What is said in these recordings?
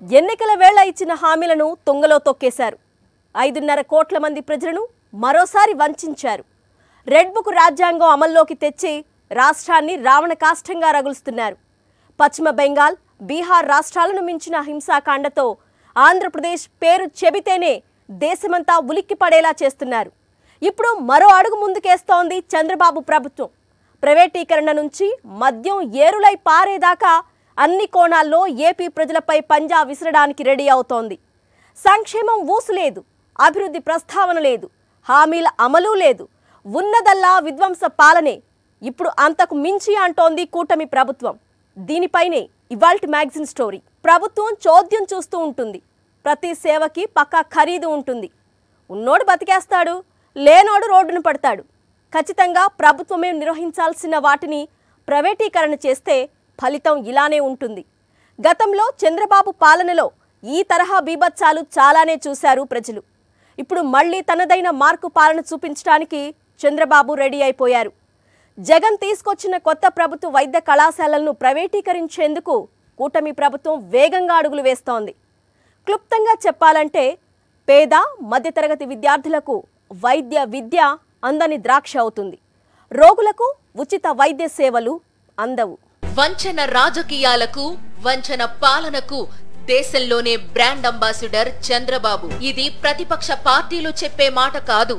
ఎన్నికల వేళ ఇచ్చిన హామీలను తుంగలో తొక్కేశారు. 5.5 కోట్ల మంది ప్రజలను మరోసారి వంచారు. రెడ్ బుక్ రాజ్యాంగం అమల్లోకి తెచ్చి రాష్ట్రాన్ని రావణ కాష్టంగా రగులుస్తున్నారు. పశ్చిమ బెంగాల్, బీహార్ రాష్ట్రాలను మించిన హింసాకాండతో ఆంధ్రప్రదేశ్ పేరు చెబితేనే దేశమంతా ఉలిక్కిపడేలా చేస్తున్నారు. ఇప్పుడు మరో అడుగు ముందుకేస్తోంది చంద్రబాబు ప్రభుత్వం. ప్రైవేటీకరణ నుంచి మద్యం ఏరులై పారేదాకా అన్ని కోణాల్లో ఏపీ ప్రజలపై పంజా విసరడానికి రెడీ అవుతోంది. సంక్షేమం ఊసు లేదు, అభివృద్ధి ప్రస్తావన లేదు, హామీల అమలు లేదు, ఉన్నదల్లా విధ్వంస పాలనే. ఇప్పుడు అంతకు మించి అంటోంది కూటమి ప్రభుత్వం. దీనిపైనే ఇవాల్టి మ్యాగజైన్ స్టోరీ. ప్రభుత్వం చోద్యం చూస్తూ ఉంటుంది. ప్రతి సేవకి పక్కా ఖరీదు ఉంటుంది. ఉన్నోడు బతికేస్తాడు, లేనోడు రోడ్డున పడతాడు. ఖచ్చితంగా ప్రభుత్వమే నిర్వహించాల్సిన వాటిని ప్రైవేటీకరణ చేస్తే ఫలితం ఇలానే ఉంటుంది. గతంలో చంద్రబాబు పాలనలో ఈ తరహా బీభత్సాలు చాలానే చూశారు ప్రజలు. ఇప్పుడు మళ్లీ తనదైన మార్కు పాలన చూపించడానికి చంద్రబాబు రెడీ అయిపోయారు. జగన్ తీసుకొచ్చిన కొత్త ప్రభుత్వ వైద్య కళాశాలలను ప్రైవేటీకరించేందుకు కూటమి ప్రభుత్వం వేగంగా అడుగులు వేస్తోంది. క్లుప్తంగా చెప్పాలంటే పేద మధ్యతరగతి విద్యార్థులకు వైద్య విద్య అందని ద్రాక్ష అవుతుంది. రోగులకు ఉచిత వైద్య సేవలు అందవు. వంచన రాజకీయాలకు, వంచన పాలనకు దేశంలోనే బ్రాండ్ అంబాసిడర్ చంద్రబాబు. ఇది ప్రతిపక్ష పార్టీలు చెప్పే మాట కాదు.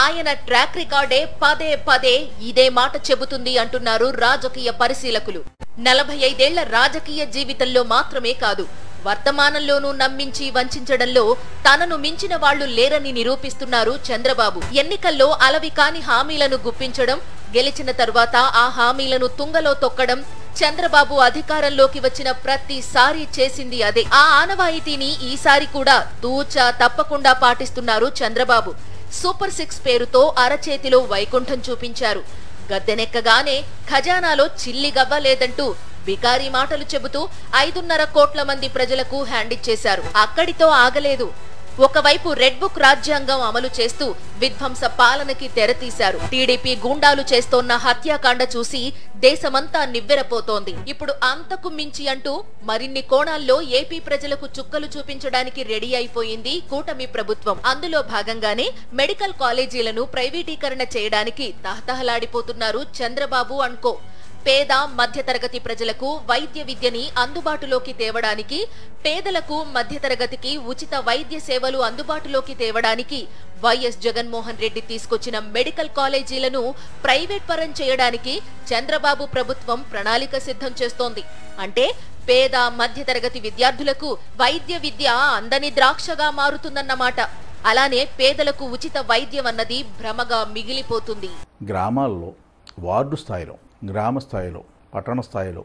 ఆయన ట్రాక్ రికార్డే పదే పదే ఇదే మాట చెబుతుంది అంటున్నారు రాజకీయ పరిశీలకులు. 45 ఏళ్ల రాజకీయ జీవితంలో మాత్రమే కాదు, వర్తమానంలోనూ నమ్మించి వంచడంలో తనను మించిన వాళ్లు లేరని నిరూపిస్తున్నారు చంద్రబాబు. ఎన్నికల్లో అలవి కాని హామీలను గుప్పించడం, గెలిచిన తరువాత ఆ హామీలను తుంగలో తొక్కడం చంద్రబాబు అధికారంలోకి వచ్చిన ప్రతిసారి చేసింది అదే. ఆ ఆనవాయితీని ఈసారి కూడా తూచా తప్పకుండా పాటిస్తున్నారు చంద్రబాబు. సూపర్ 6 పేరుతో అరచేతిలో వైకుంఠం చూపించారు. గద్దెనెక్కగానే ఖజానాలో చిల్లిగవ్వ లేదంటూ బికారీ మాటలు చెబుతూ 5.5 కోట్ల మంది ప్రజలకు హ్యాండిచ్చేశారు. అక్కడితో ఆగలేదు. ఒకవైపు రెడ్ బుక్ రాజ్యాంగం అమలు చేస్తూ విధ్వంస పాలనకి తెరతీశారు. టీడీపీ గూండాలు చేస్తోన్న హత్యాకాండ చూసి దేశమంతా నివ్వెరపోతోంది. ఇప్పుడు అంతకు మించి అంటూ మరిన్ని కోణాల్లో ఏపీ ప్రజలకు చుక్కలు చూపించడానికి రెడీ అయిపోయింది కూటమి ప్రభుత్వం. అందులో భాగంగానే మెడికల్ కాలేజీలను ప్రైవేటీకరణ చేయడానికి తహతహలాడిపోతున్నారు చంద్రబాబు అండ్కో. పేద మధ్యతరగతి ప్రజలకు వైద్య విద్యని అందుబాటులోకి తేవడానికి, పేదలకు మధ్యతరగతికి ఉచిత వైద్య సేవలు అందుబాటులోకి తేవడానికి వైఎస్ జగన్మోహన్ రెడ్డి తీసుకొచ్చిన మెడికల్ కాలేజీలను ప్రైవేట్ పరం చేయడానికి చంద్రబాబు ప్రభుత్వం ప్రణాళిక సిద్ధం చేస్తోంది. అంటే పేద మధ్యతరగతి విద్యార్థులకు వైద్య విద్య అందని ద్రాక్షగా మారుతుందన్నమాట. అలానే పేదలకు ఉచిత వైద్యం అన్నది భ్రమగా మిగిలిపోతుంది. గ్రామాల్లో, వార్డు స్థాయిలో, గ్రామ స్థాయిలో, పట్టణ స్థాయిలో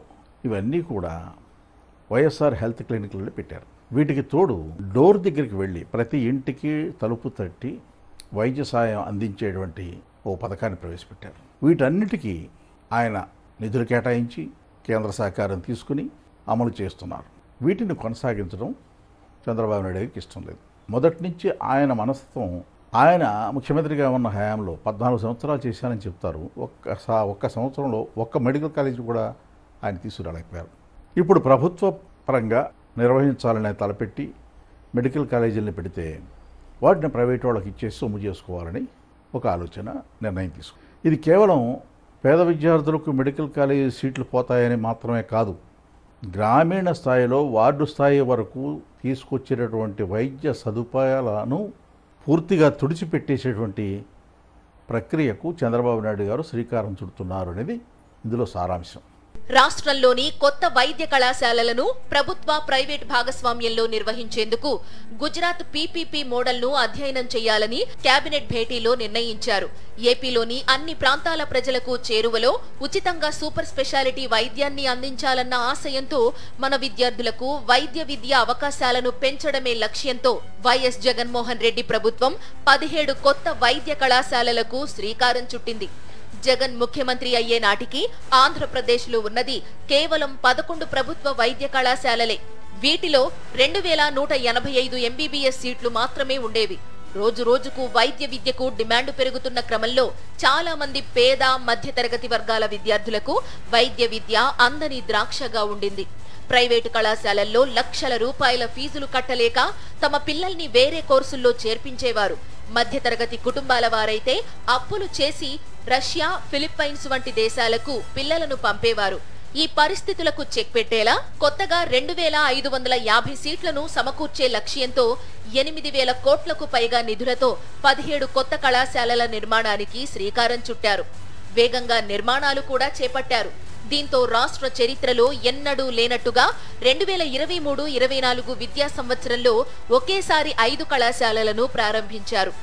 ఇవన్నీ కూడా వైఎస్ఆర్ హెల్త్ క్లినిక్లలో పెట్టారు. వీటికి తోడు డోర్ దగ్గరికి వెళ్ళి ప్రతి ఇంటికి తలుపు తట్టి వైద్య సాయం అందించేటువంటి ఓ పథకాన్ని ప్రవేశపెట్టారు. వీటన్నిటికీ ఆయన నిధులు కేటాయించి కేంద్ర సహకారం తీసుకుని అమలు చేస్తున్నారు. వీటిని కొనసాగించడం చంద్రబాబు నాయుడు గారికి ఇష్టం లేదు. మొదటి నుంచి ఆయన మనస్తత్వం, ఆయన ముఖ్యమంత్రిగా ఉన్న హయాంలో 14 సంవత్సరాలు చేశానని చెప్తారు. ఒక్క సంవత్సరంలో ఒక్క మెడికల్ కాలేజీ కూడా ఆయన తీసుకురాలేకపోయారు. ఇప్పుడు ప్రభుత్వ పరంగా నిర్వహించాలని తలపెట్టి మెడికల్ కాలేజీలను పెడితే వాటిని ప్రైవేట్ వాళ్ళకి ఇచ్చేసి సొమ్ము చేసుకోవాలని ఒక ఆలోచన, నిర్ణయం తీసుకుంది. ఇది కేవలం పేద విద్యార్థులకు మెడికల్ కాలేజీ సీట్లు పోతాయని మాత్రమే కాదు, గ్రామీణ స్థాయిలో వార్డు స్థాయి వరకు తీసుకొచ్చేటటువంటి వైద్య సదుపాయాలను పూర్తిగా తుడిచిపెట్టేసేటువంటి ప్రక్రియకు చంద్రబాబు నాయుడు గారు శ్రీకారం చుడుతున్నారు అనేది ఇందులో సారాంశం. రాష్ట్రంలోని కొత్త వైద్య కళాశాలలను ప్రభుత్వ ప్రైవేట్ భాగస్వామ్యంలో నిర్వహించేందుకు గుజరాత్ పీపీపీ మోడల్ను అధ్యయనం చేయాలని కేబినెట్ భేటీలో నిర్ణయించారు. ఏపీలోని అన్ని ప్రాంతాల ప్రజలకు చేరువలో ఉచితంగా సూపర్ స్పెషాలిటీ వైద్యాన్ని అందించాలన్న ఆశయంతో మన విద్యార్థులకు వైద్య విద్య అవకాశాలను పెంచడమే లక్ష్యంతో వైఎస్ జగన్మోహన్ రెడ్డి ప్రభుత్వం 17 కొత్త వైద్య కళాశాలలకు శ్రీకారం చుట్టింది. జగన్ ముఖ్యమంత్రి అయ్యే నాటికి ఆంధ్రప్రదేశ్లో ఉన్నది కేవలం 11 ప్రభుత్వ వైద్య కళాశాలలే. వీటిలో 2185 ఎంబీబీఎస్ సీట్లు మాత్రమే ఉండేవి. రోజు రోజుకు వైద్య విద్యకు డిమాండ్ పెరుగుతున్న క్రమంలో చాలా మంది పేద మధ్యతరగతి వర్గాల విద్యార్థులకు వైద్య విద్య అందని ద్రాక్షగా ఉండింది. ప్రైవేటు కళాశాలల్లో లక్షల రూపాయల ఫీజులు కట్టలేక తమ పిల్లల్ని వేరే కోర్సుల్లో చేర్పించేవారు. మధ్యతరగతి కుటుంబాల వారైతే అప్పులు చేసి రష్యా, ఫిలిప్పైన్స్ వంటి దేశాలకు పిల్లలను పంపేవారు. ఈ పరిస్థితులకు చెక్ పెట్టేలా కొత్తగా 2550 సీట్లను సమకూర్చే లక్ష్యంతో 8000 కోట్లకు పైగా నిధులతో 17 కొత్త కళాశాలల నిర్మాణానికి శ్రీకారం చుట్టారు. వేగంగా నిర్మాణాలు కూడా చేపట్టారు. దీంతో రాష్ట్ర చరిత్రలో ఎన్నడూ లేనట్టుగా 2023-24 విద్యా సంవత్సరంలో ఒకేసారి 5 కళాశాలలను ప్రారంభించారు.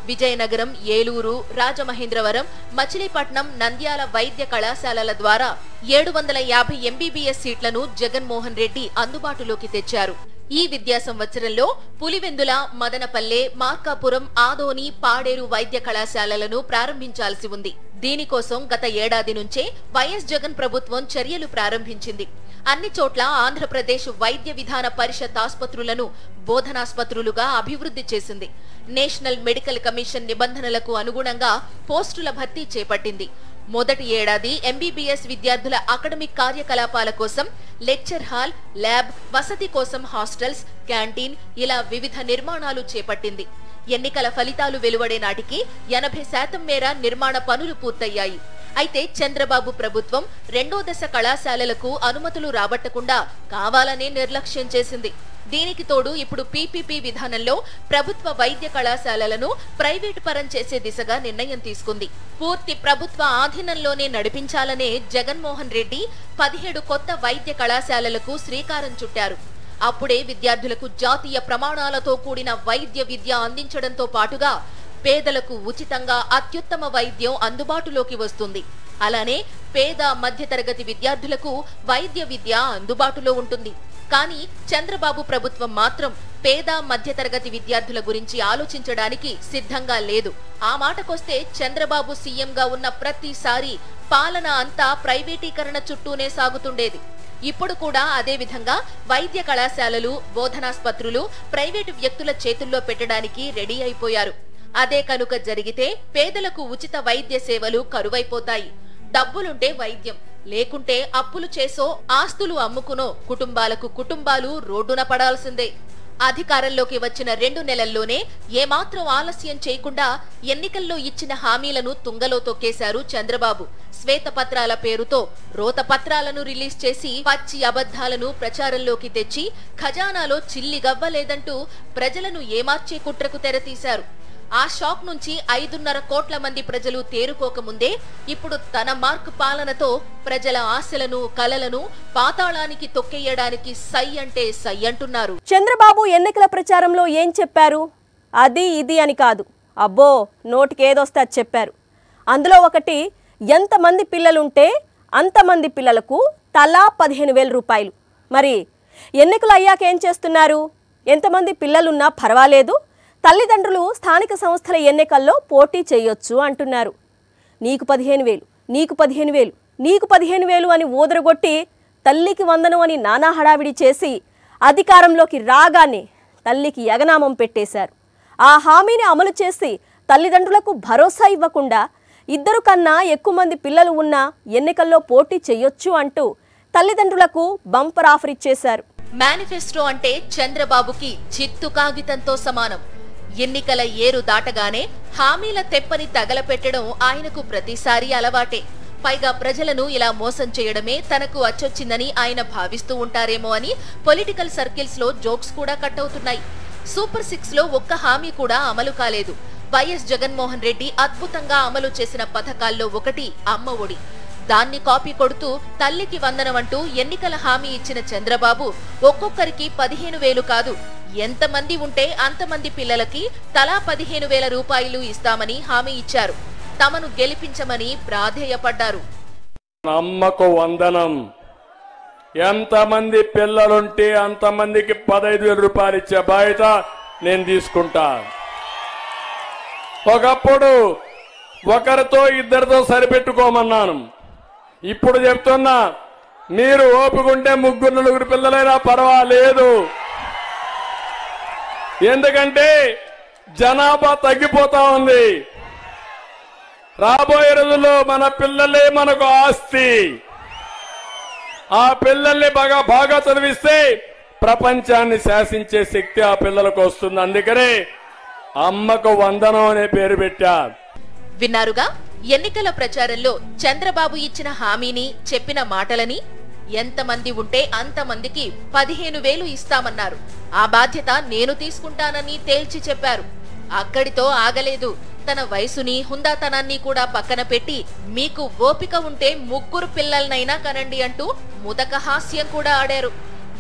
విజయనగరం, ఏలూరు, రాజమహేంద్రవరం, మచిలీపట్నం, నంద్యాల వైద్య కళాశాలల ద్వారా 750 ఎంబీబీఎస్ సీట్లను జగన్మోహన్ రెడ్డి అందుబాటులోకి తెచ్చారు. ఈ విద్యా సంవత్సరంలో పులివెందుల, మదనపల్లె, మార్కాపురం, ఆదోని, పాడేరు వైద్య కళాశాలలను ప్రారంభించాల్సి ఉంది. దీనికోసం గత ఏడాది నుంచే వైఎస్ జగన్ ప్రభుత్వం చర్యలు ప్రారంభించింది. అన్ని చోట్ల ఆంధ్రప్రదేశ్ వైద్య విధాన పరిషత్ ఆసుపత్రులను బోధనాసుపత్రులుగా అభివృద్ధి చేసింది. నేషనల్ మెడికల్ కమిషన్ నిబంధనలకు అనుగుణంగా పోస్టుల భర్తీ చేపట్టింది. మొదటి ఏడాది ఎంబీబీఎస్ విద్యార్థుల అకాడమిక్ కార్యకలాపాల కోసం లెక్చర్ హాల్, ల్యాబ్, వసతి కోసం హాస్టల్స్, క్యాంటీన్ ఇలా వివిధ నిర్మాణాలు చేపట్టింది. ఎన్నికల ఫలితాలు వెలువడే నాటికి 80% మేర నిర్మాణ పనులు పూర్తయ్యాయి. అయితే చంద్రబాబు ప్రభుత్వం రెండో దశ కళాశాలలకు అనుమతులు రాబట్టకుండా కావాలనే నిర్లక్ష్యం చేసింది. దీనికి తోడు ఇప్పుడు పీపీపీ విధానంలో ప్రభుత్వ వైద్య కళాశాలలను ప్రైవేటు పరం చేసే దిశగా నిర్ణయం తీసుకుంది. పూర్తి ప్రభుత్వ ఆధీనంలోనే నడిపించాలనే జగన్మోహన్ రెడ్డి 17 కొత్త వైద్య కళాశాలలకు శ్రీకారం చుట్టారు. అప్పుడే విద్యార్థులకు జాతీయ ప్రమాణాలతో కూడిన వైద్య విద్య అందించడంతో పాటుగా పేదలకు ఉచితంగా అత్యుత్తమ వైద్యం అందుబాటులోకి వస్తుంది. అలానే పేద, మధ్యతరగతి విద్యార్థులకు వైద్య విద్య అందుబాటులో ఉంటుంది. కానీ చంద్రబాబు ప్రభుత్వం మాత్రం పేద, మధ్యతరగతి విద్యార్థుల గురించి ఆలోచించడానికి సిద్ధంగా లేదు. ఆ మాటకొస్తే చంద్రబాబు సీఎంగా ఉన్న ప్రతిసారి పాలన అంతా ప్రైవేటీకరణ చుట్టూనే సాగుతుండేది. ఇప్పుడు కూడా అదే విధంగా వైద్య కళాశాలలు, బోధనాసుపత్రులు ప్రైవేటు వ్యక్తుల చేతుల్లో పెట్టడానికి రెడీ అయిపోయారు. అదే కనుక జరిగితే పేదలకు ఉచిత వైద్య సేవలు కరువైపోతాయి. డబ్బులుంటే వైద్యం, లేకుంటే అప్పులు చేసో, ఆస్తులు అమ్ముకునో కుటుంబాలు రోడ్డున పడాల్సిందే. అధికారంలోకి వచ్చిన 2 నెలల్లోనే ఏమాత్రం ఆలస్యం చేయకుండా ఎన్నికల్లో ఇచ్చిన హామీలను తుంగలో తొక్కేశారు చంద్రబాబు. శ్వేతపత్రాల పేరుతో రోత పత్రాలను రిలీజ్ చేసి పచ్చి అబద్ధాలను ప్రచారంలోకి తెచ్చి ఖజానాలో చిల్లిగవ్వలేదంటూ ప్రజలను ఏమార్చే కుట్రకు తెరతీశారు. ఆ షాక్ నుంచి 5.5 కోట్ల మంది ప్రజలు తేరుకోకముందే ఇప్పుడు తన మార్క్ పాలనతో ప్రజల ఆశలను, కలలను పాతాళానికి తొక్కేయడానికి సై అంటే సై అంటున్నారు. చంద్రబాబు ఎన్నికల ప్రచారంలో ఏం చెప్పారు? అది ఇది అని కాదు, అబ్బో నోటికి ఏదొస్తే అది చెప్పారు. అందులో ఒకటి, ఎంతమంది పిల్లలుంటే అంతమంది పిల్లలకు తలా 15,000 రూపాయలు. మరి ఎన్నికలు అయ్యాక ఏం చేస్తున్నారు? ఎంతమంది పిల్లలున్నా పర్వాలేదు, తల్లిదండ్రులు స్థానిక సంస్థల ఎన్నికల్లో పోటీ చేయొచ్చు అంటున్నారు. నీకు 15,000, నీకు 15,000, నీకు 15,000 అని ఊదరగొట్టి తల్లికి వందనం అని నానా హడావిడి చేసి అధికారంలోకి రాగానే తల్లికి యగనామం పెట్టేశారు. ఆ హామీని అమలు చేసి తల్లిదండ్రులకు భరోసా ఇవ్వకుండా 2 కన్నా ఎక్కువ మంది పిల్లలు ఉన్నా ఎన్నికల్లో పోటీ చేయొచ్చు అంటూ తల్లిదండ్రులకు బంపర్ ఆఫర్ ఇచ్చేశారు. మేనిఫెస్టో అంటే చంద్రబాబుకి చిత్తు కాగితంతో సమానం. ఎన్నికల ఏరు దాటగానే హామీల తెప్పని తగలపెట్టడం ఆయనకు ప్రతిసారి అలవాటే. పైగా ప్రజలను ఇలా మోసం చేయడమే తనకు అచ్చొచ్చిందని ఆయన భావిస్తూ ఉంటారేమో అని పొలిటికల్ సర్కిల్స్ లో జోక్స్ కూడా కట్ అవుతున్నాయి. సూపర్ 6 లో ఒక్క హామీ కూడా అమలు కాలేదు. వైఎస్ జగన్మోహన్ రెడ్డి అద్భుతంగా అమలు చేసిన పథకాల్లో ఒకటి అమ్మ ఒడి. దాన్ని కాపీ కొడుతూ తల్లికి వందనమంటూ ఎన్నికల హామీ ఇచ్చిన చంద్రబాబు ఒక్కొక్కరికి 15,000 కాదు, ఎంతమంది ఉంటే అంతమంది పిల్లలకి తలా 15,000 రూపాయలు ఇస్తామని హామీ ఇచ్చారు. తమను గెలిపించమని ప్రాధేయపడ్డారు. అమ్మకు వందనం, ఎంతమంది పిల్లలుంటే అంతమందికి 15,000 రూపాయలు ఇచ్చే బాధ్యత నేను తీసుకుంటా. ఒకప్పుడు ఒకరితో 2 సరిపెట్టుకోమన్నాను. ఇప్పుడు చెప్తున్నా, మీరు ఓపికంటే 3-4 పిల్లలైనా పర్వాలేదు. ఎందుకంటే జనాభా తగ్గిపోతా ఉంది. రాబోయే రోజుల్లో మన పిల్లలే మనకు ఆస్తి. ఆ పిల్లల్ని బాగా చదివిస్తే ప్రపంచాన్ని శాసించే శక్తి ఆ పిల్లలకు వస్తుంది. అందుకనే అమ్మకు వందనం అనే పేరు పెట్టారు. విన్నారుగా, ఎన్నికల ప్రచారంలో చంద్రబాబు ఇచ్చిన హామీని, చెప్పిన మాటలని. ఎంతమంది ఉంటే అంతమందికి 15,000 ఇస్తామన్నారు. ఆ బాధ్యత నేను తీసుకుంటానని తేల్చి చెప్పారు. అక్కడితో ఆగలేదు. తన వయసుని, హుందాతనాన్ని కూడా పక్కన పెట్టి మీకు ఓపిక ఉంటే 3 పిల్లలనైనా కనండి అంటూ ముతక హాస్యం కూడా ఆడారు.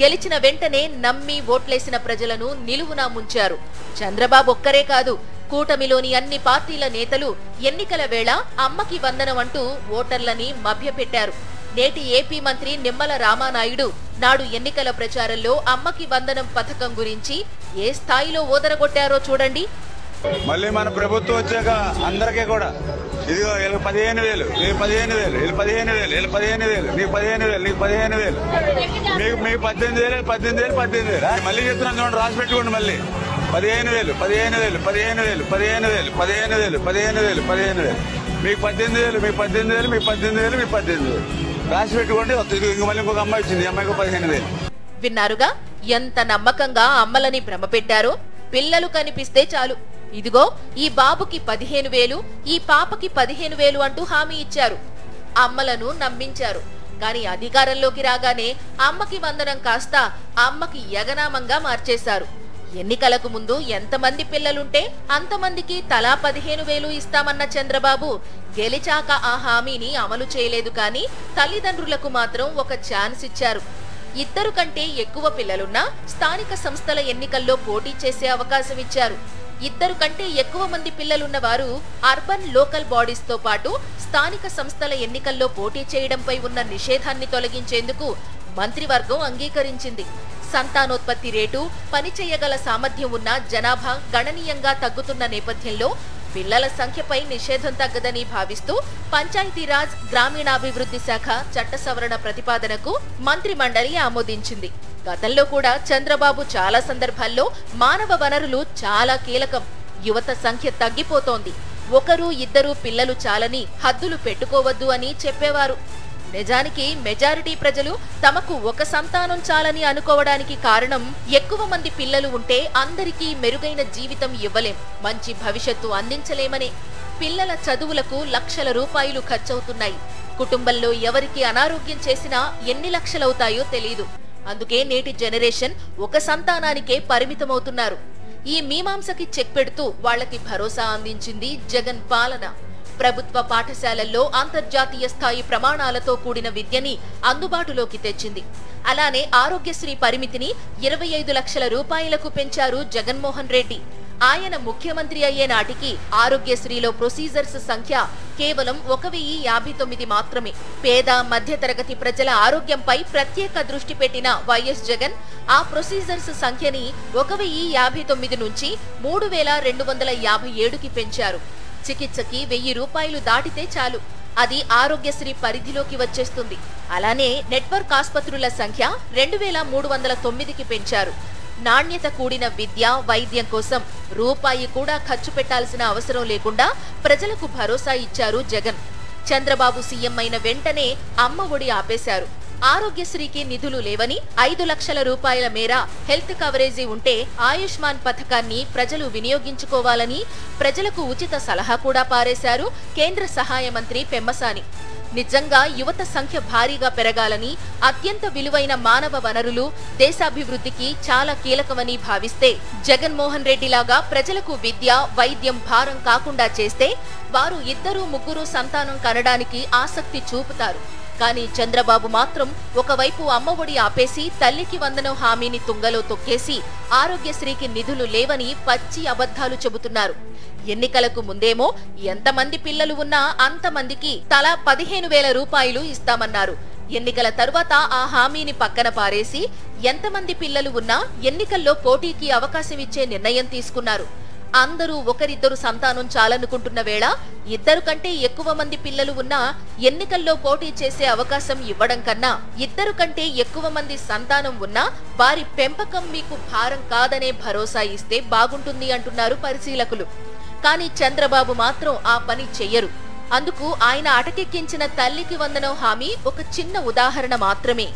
గెలిచిన వెంటనే నమ్మి ఓట్లేసిన ప్రజలను నిలువునా ముంచారు. చంద్రబాబు ఒక్కరే కాదు, కూటమిలోని అన్ని పార్టీల నేతలు ఎన్నికల వేళ అమ్మకి వందనం అంటూ ఓటర్లని మభ్యపెట్టారు. నేటి ఏపీ మంత్రి నిమ్మల రామానాయుడు నాడు ఎన్నికల ప్రచారంలో అమ్మకి వందనం పథకం గురించి ఏ స్థాయిలో ఓదరగొట్టారో చూడండి. మళ్ళీ మన ప్రభుత్వం వచ్చాక అందరికీ కూడా ఇదిగో వీళ్ళకి 15,000, నీకు 15,000, వీళ్ళు 15,000, వీళ్ళు 15,000, నీకు 15,000, నీకు 15,000, మీకు 18,000, 18,000, 18,000. మళ్ళీ చెప్తున్నాను చూడండి, రాసి పెట్టుకోండి. మళ్ళీ 15,000, 15,000, 15,000, 15,000, 15,000, 15,000, 15,000, మీకు 18,000, మీకు 18,000, మీకు 18,000, మీకు 18,000 రాసి పెట్టుకోండి. ఇంక మళ్ళీ ఇంకొక అమ్మాయి వచ్చింది, అమ్మాయికి 15,000. విన్నారుగా, ఎంత నమ్మకంగా అమ్మలని భ్రమ పెట్టారో. పిల్లలు కనిపిస్తే చాలు, ఇదిగో ఈ బాబుకి 15,000, ఈ పాపకి 15,000 అంటూ హామీ ఇచ్చారు. అమ్మలను నమ్మించారు. కానీ అధికారంలోకి రాగానే అమ్మకి వందనం కాస్త అమ్మకి యగనామంగా మార్చేశారు. ఎన్నికలకు ముందు ఎంతమంది పిల్లలుంటే అంతమందికి తలా 15,000 ఇస్తామన్న చంద్రబాబు గెలిచాక ఆ హామీని అమలు చేయలేదు. కానీ తల్లిదండ్రులకు మాత్రం ఒక ఛాన్స్ ఇచ్చారు. 2 కంటే ఎక్కువ పిల్లలున్నా స్థానిక సంస్థల ఎన్నికల్లో పోటీ చేసే అవకాశం ఇచ్చారు. 2 కంటే ఎక్కువ మంది పిల్లలున్న వారు అర్బన్ లోకల్ బాడీస్ తో పాటు స్థానిక సంస్థల ఎన్నికల్లో పోటీ చేయడంపై ఉన్న నిషేధాన్ని తొలగించేందుకు మంత్రివర్గం అంగీకరించింది. సంతానోత్పత్తి రేటు, పనిచేయగల సామర్థ్యం ఉన్న జనాభా గణనీయంగా తగ్గుతున్న నేపథ్యంలో పిల్లల సంఖ్యపై నిషేధం తగ్గదని భావిస్తూ పంచాయతీరాజ్ గ్రామీణాభివృద్ధి శాఖ చట్ట సవరణ ప్రతిపాదనకు మంత్రి మండలి ఆమోదించింది. గతంలో కూడా చంద్రబాబు చాలా సందర్భాల్లో మానవ వనరులు చాలా కీలకం, యువత సంఖ్య తగ్గిపోతోంది, 1-2 పిల్లలు చాలని హద్దులు పెట్టుకోవద్దు అని చెప్పేవారు. నిజానికి మెజారిటీ ప్రజలు తమకు 1 సంతానం చాలని అనుకోవడానికి కారణం ఎక్కువ మంది పిల్లలు ఉంటే అందరికీ మెరుగైన జీవితం ఇవ్వలేం, మంచి భవిష్యత్తు అందించలేమనే. పిల్లల చదువులకు లక్షల రూపాయలు ఖర్చవుతున్నాయి. కుటుంబంలో ఎవరికి అనారోగ్యం చేసినా ఎన్ని లక్షలవుతాయో తెలీదు. అందుకే నేటి జనరేషన్ 1 సంతానానికే పరిమితమవుతున్నారు. ఈ మీమాంసకి చెక్ పెడుతూ వాళ్లకి భరోసా అందించింది జగన్ పాలన. ప్రభుత్వ పాఠశాలల్లో అంతర్జాతీయ స్థాయి ప్రమాణాలతో కూడిన విద్యని అందుబాటులోకి తెచ్చింది. అలానే ఆరోగ్యశ్రీ పరిమితిని 25 లక్షల రూపాయలకు పెంచారు జగన్మోహన్ రెడ్డి. ఆయన ముఖ్యమంత్రి అయ్యే నాటికి ఆరోగ్యశ్రీలో ప్రొసీజర్స్ సంఖ్య కేవలం 1,059 మాత్రమే. పేద మధ్యతరగతి ప్రజల ఆరోగ్యంపై ప్రత్యేక దృష్టి పెట్టిన వైఎస్ జగన్ ఆ ప్రొసీజర్స్ సంఖ్యని 1,059 నుంచి 3,257కి పెంచారు. చికిత్సకి 1,000 రూపాయలు దాటితే చాలు, అది ఆరోగ్యశ్రీ పరిధిలోకి వచ్చేస్తుంది. అలానే నెట్వర్క్ ఆస్పత్రుల సంఖ్య 2,309కి పెంచారు. నాణ్యత కూడిన విద్య, వైద్యం కోసం రూపాయి కూడా ఖర్చు పెట్టాల్సిన అవసరం లేకుండా ప్రజలకు భరోసా ఇచ్చారు జగన్. చంద్రబాబు సీఎం అయిన వెంటనే అమ్మ ఒడి ఆపేశారు. ఆరోగ్యశ్రీకి నిధులు లేవని 5 లక్షల రూపాయల మేర హెల్త్ కవరేజీ ఉంటే ఆయుష్మాన్ పథకాన్ని ప్రజలు వినియోగించుకోవాలని ప్రజలకు ఉచిత సలహా కూడా పారేశారు కేంద్ర సహాయ మంత్రి పెమ్మసాని. నిజంగా యువత సంఖ్య భారీగా పెరగాలని, అత్యంత విలువైన మానవ వనరులు దేశాభివృద్ధికి చాలా కీలకమని భావిస్తే జగన్మోహన్ రెడ్డిలాగా ప్రజలకు విద్య, వైద్యం భారం కాకుండా చేస్తే వారు 2-3 సంతానం కనడానికి ఆసక్తి చూపుతారు. కానీ చంద్రబాబు మాత్రం ఒకవైపు అమ్మఒడి ఆపేసి తల్లికి వందనం హామీని తుంగలో తొక్కేసి ఆరోగ్యశ్రీకి నిధులు లేవని పచ్చి అబద్ధాలు చెబుతున్నారు. ఎన్నికలకు ముందేమో ఎంతమంది పిల్లలు ఉన్నా అంతమందికి తలా 15,000 రూపాయలు ఇస్తామన్నారు. ఎన్నికల తరువాత ఆ హామీని పక్కన పారేసి ఎంతమంది పిల్లలు ఉన్నా ఎన్నికల్లో పోటీకి అవకాశం ఇచ్చే నిర్ణయం తీసుకున్నారు. అందరూ 1-2 సంతానం చాలనుకుంటున్న వేళ 2 కంటే ఎక్కువ మంది పిల్లలు ఉన్నా ఎన్నికల్లో పోటీ చేసే అవకాశం ఇవ్వడం కన్నా 2 కంటే ఎక్కువ మంది సంతానం ఉన్నా వారి పెంపకం మీకు భారం కాదనే భరోసా ఇస్తే బాగుంటుంది అంటున్నారు పరిశీలకులు. కానీ చంద్రబాబు మాత్రం ఆ పని చెయ్యరు. అందుకు ఆయన అటకెక్కించిన తల్లికి వందనం హామీ ఒక చిన్న ఉదాహరణ మాత్రమే.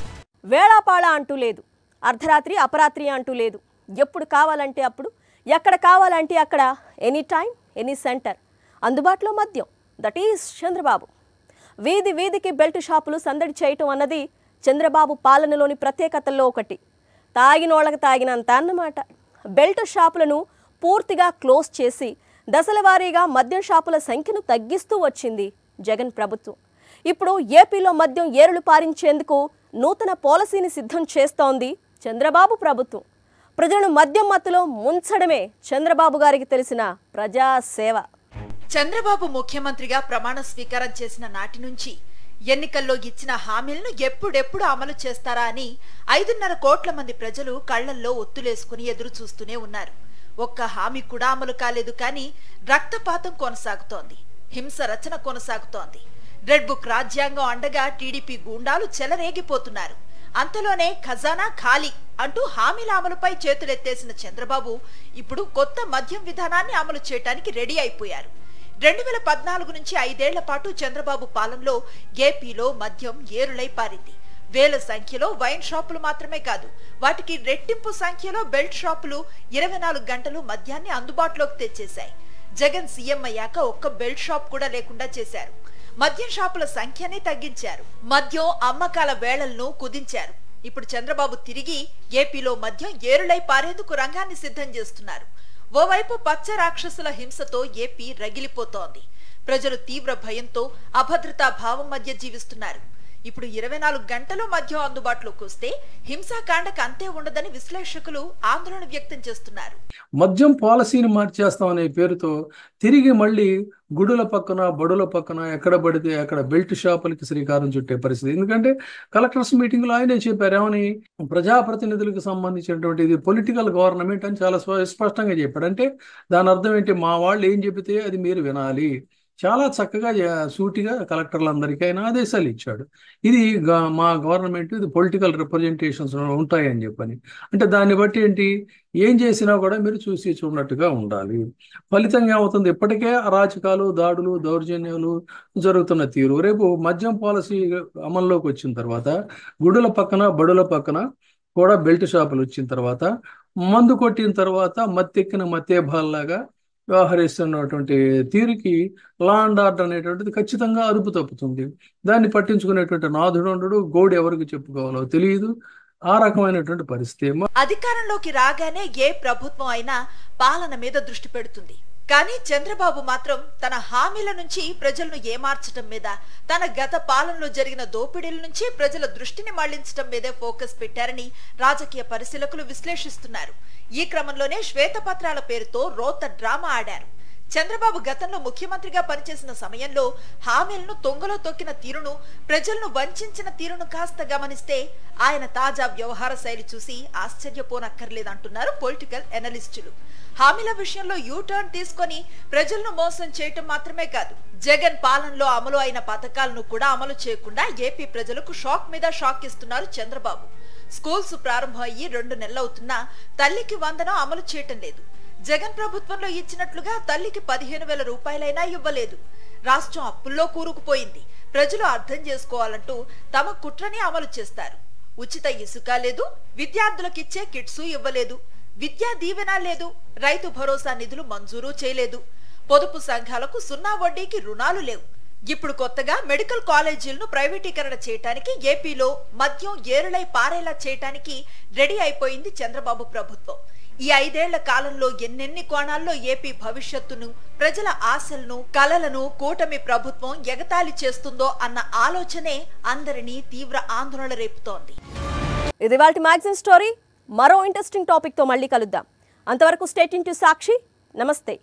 వేళాపాళ అంటూ లేదు, అర్ధరాత్రి అపరాత్రి అంటూ లేదు. ఎప్పుడు కావాలంటే అప్పుడు, ఎక్కడ కావాలంటే అక్కడ, ఎనీ టైం ఎనీ సెంటర్, అందుబాటులో మద్యం. That is Chandrababu. వీధి వీధికి బెల్ట్ షాపులు సందడి చేయటం అన్నది చంద్రబాబు పాలనలోని ప్రత్యేకతల్లో ఒకటి. తాగినోళ్ళకి తాగినంత అన్నమాట. బెల్ట్ షాపులను పూర్తిగా క్లోజ్ చేసి దశల వారీగా మద్యం షాపుల సంఖ్యను తగ్గిస్తూ వచ్చింది జగన్ ప్రభుత్వం. ఇప్పుడు ఏపీలో మద్యం ఏరులు పారించేందుకు నూతన పాలసీని సిద్ధం చేస్తోంది చంద్రబాబు ప్రభుత్వం. ప్రజలను మద్యం మత్తులో ముంచడమే చంద్రబాబు గారికి తెలిసిన ప్రజాసేవ. చంద్రబాబు ముఖ్యమంత్రిగా ప్రమాణ స్వీకారం చేసిన నాటి నుంచి ఎన్నికల్లో ఇచ్చిన హామీలను ఎప్పుడెప్పుడు అమలు చేస్తారా అని 5.5 కోట్ల మంది ప్రజలు కళ్లల్లో ఒత్తులేసుకుని ఎదురు చూస్తూనే ఉన్నారు. ఒక్క హామీ కూడా అమలు కాలేదు. కానీ రక్తపాతం కొనసాగుతోంది, హింస రచన కొనసాగుతోంది. రెడ్ బుక్ రాజ్యాంగం అండగా టీడీపీ గూండాలు చెలరేగిపోతున్నారు. అంతలోనే ఖజానా ఖాళీ అంటూ హామీల అమలుపై చేతులెత్తేసిన చంద్రబాబు ఇప్పుడు కొత్త మద్యం విధానాన్ని అమలు చేయడానికి రెడీ అయిపోయారు. 2014 నుంచి 5 ఏళ్ల పాటు చంద్రబాబు పాలనలో ఏపీలో మద్యం ఏరులై పారింది. వేల సంఖ్యలో వైన్ షాపులు మాత్రమే కాదు, వాటికి రెట్టింపు సంఖ్యలో బెల్ట్ షాపులు 24 గంటలు మద్యాన్ని అందుబాటులోకి తెచ్చేశాయి. జగన్ సీఎం అయ్యాక ఒక్క బెల్ట్ షాప్ కూడా లేకుండా చేశారు. మద్యం షాపుల సంఖ్యని తగ్గించారు. మద్యం అమ్మకాల వేళలను కుదించారు. ఇప్పుడు చంద్రబాబు తిరిగి ఏపీలో మద్యం ఏరులై పారేందుకు రంగాన్ని సిద్ధం చేస్తున్నారు. ఓవైపు పచ్చ రాక్షసుల హింసతో ఏపీ రగిలిపోతోంది. ప్రజలు తీవ్ర భయంతో, అభద్రతా భావం మధ్య జీవిస్తున్నారు. ఇప్పుడు 24 గంటలు మద్యం అందుబాటులోకి వస్తే హింసాకాండకు అంతే ఉండదని విశ్లేషకులు ఆందోళన వ్యక్తం చేస్తున్నారు. మద్యం పాలసీని మార్చేస్తామనే పేరుతో తిరిగి మళ్ళీ గుడుల పక్కన, బడుల పక్కన ఎక్కడ పడితే అక్కడ బెల్ట్ షాపులకి శ్రీకారం చుట్టే పరిస్థితి. ఎందుకంటే కలెక్టర్స్ మీటింగ్ లో ఆయనే చెప్పారు, ఏమని, ప్రజాప్రతినిధులకు సంబంధించినటువంటి ఇది పొలిటికల్ గవర్నమెంట్ అని చాలా స్పష్టంగా చెప్పాడు. అంటే దాని అర్థం ఏంటి, మా వాళ్ళు ఏం చెబితే అది మీరు వినాలి. చాలా చక్కగా సూటిగా కలెక్టర్లందరికీ ఆయన ఆదేశాలు ఇచ్చాడు. ఇది మా గవర్నమెంట్, ఇది పొలిటికల్ రిప్రజెంటేషన్స్ ఉంటాయని చెప్పని. అంటే దాన్ని బట్టి ఏంటి, ఏం చేసినా కూడా మీరు చూసి చూడనట్టుగా ఉండాలి. ఫలితంగా ఏమవుతుంది, ఇప్పటికే అరాచకాలు, దాడులు, దౌర్జన్యాలు జరుగుతున్న తీరు. రేపు మద్యం పాలసీ అమల్లోకి వచ్చిన తర్వాత గుడుల పక్కన, బడుల పక్కన కూడా బెల్ట్ షాపులు వచ్చిన తర్వాత, మందు కొట్టిన తర్వాత మత్తెక్కిన మత్తేభాల్లాగా వ్యవహరిస్తున్నటువంటి తీరుకి లా అండ్ ఆర్డర్ అనేటువంటిది ఖచ్చితంగా అదుపు తప్పుతుంది. దాన్ని పట్టించుకునేటువంటి నాథుడు ఉండడు, గోడు ఎవరికి చెప్పుకోవాలో తెలియదు. ఆ రకమైనటువంటి పరిస్థితి. అధికారంలోకి రాగానే ఏ ప్రభుత్వం అయినా పాలన మీద దృష్టి పెడుతుంది. కానీ చంద్రబాబు మాత్రం తన హామీల నుంచి ప్రజలను ఏమార్చడం మీద, తన గత పాలనలో జరిగిన దోపిడీల నుంచి ప్రజల దృష్టిని మళ్లించడం మీదే ఫోకస్ పెట్టారని రాజకీయ పరిశీలకులు విశ్లేషిస్తున్నారు. ఈ క్రమంలోనే శ్వేతపత్రాల పేరుతో రోత డ్రామా ఆడారు. చంద్రబాబు గతంలో ముఖ్యమంత్రిగా పనిచేసిన సమయంలో హామీలను తొంగలో తొక్కిన తీరును, ప్రజలను వంచిన తీరును కాస్త గమనిస్తే ఆయన తాజా వ్యవహార శైలి చూసి ఆశ్చర్యపోనక్కర్లేదంటున్నారు పొలిటికల్ ఎనలిస్టులు. హామీల విషయంలో యూటర్న్ తీసుకొని ప్రజలను మోసం చేయటం మాత్రమే కాదు, జగన్ పాలనలో అమలు అయిన పథకాలను కూడా అమలు చేయకుండా ఏపీ ప్రజలకు షాక్ మీద షాక్ ఇస్తున్నారు చంద్రబాబు. స్కూల్స్ ప్రారంభం అయ్యి 2 నెలలవుతున్నా తల్లికి వందనం అమలు చేయటం లేదు. జగన్ ప్రభుత్వంలో ఇచ్చినట్లుగా తల్లికి 15,000 రూపాయలైనా ఇవ్వలేదు. రాష్ట్రం అప్పుల్లో కూరుకుపోయింది. ప్రజలు అర్థం చేసుకోవాలంటూ తమ కుట్రని అమలు చేస్తారు. ఉచిత ఇసుక లేదు, విద్యార్థులకిచ్చే కిట్స్ ఇవ్వలేదు, విద్యా దీవెన లేదు, రైతు భరోసా నిధులు మంజూరు చేయలేదు, పొదుపు సంఘాలకు 0 వడ్డీకి రుణాలు లేవు. ఇప్పుడు కొత్తగా మెడికల్ కాలేజీలను ప్రైవేటీకరణ చేయటానికి, ఏపీలో మద్యం ఏరులై పారేలా చేయటానికి రెడీ అయిపోయింది చంద్రబాబు ప్రభుత్వం. ఈ 5 ఏళ్ల కాలంలో ఎన్నెన్ని కోణాల్లో ఏపీ భవిష్యత్తును, ప్రజల ఆశలను, కలలను కూటమి ప్రభుత్వం ఎగతాళి చేస్తుందో అన్న ఆలోచనే అందరినీ తీవ్ర ఆందోళన రేపుతోంది. ఇది వాల్టి మ్యాగజైన్ స్టోరీ. మరో ఇంట్రెస్టింగ్ టాపిక్ తో మళ్ళీ కలుద్దాం. అంతవరకు స్టే ట్యూన్ టు సాక్షి. నమస్తే.